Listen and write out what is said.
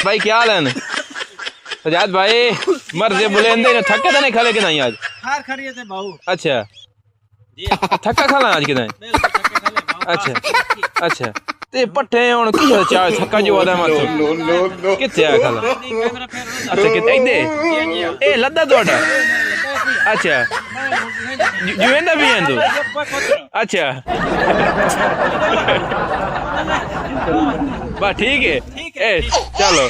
भाई क्या हाल है सजाद भाई मर्द बुलेंदे ने थके तो नहीं खले कि नहीं आज हार खड़िए थे भाऊ अच्छा थका खाला आज कि नहीं अच्छा अच्छा ते पट्ठे हुन की चाह थका जो आदा मत किथे आ खाला अच्छा किथे इदे ए लद्दा तोड़ा अच्छा जुएंदा भी हैं तू अच्छा बस ठीक है ए चलो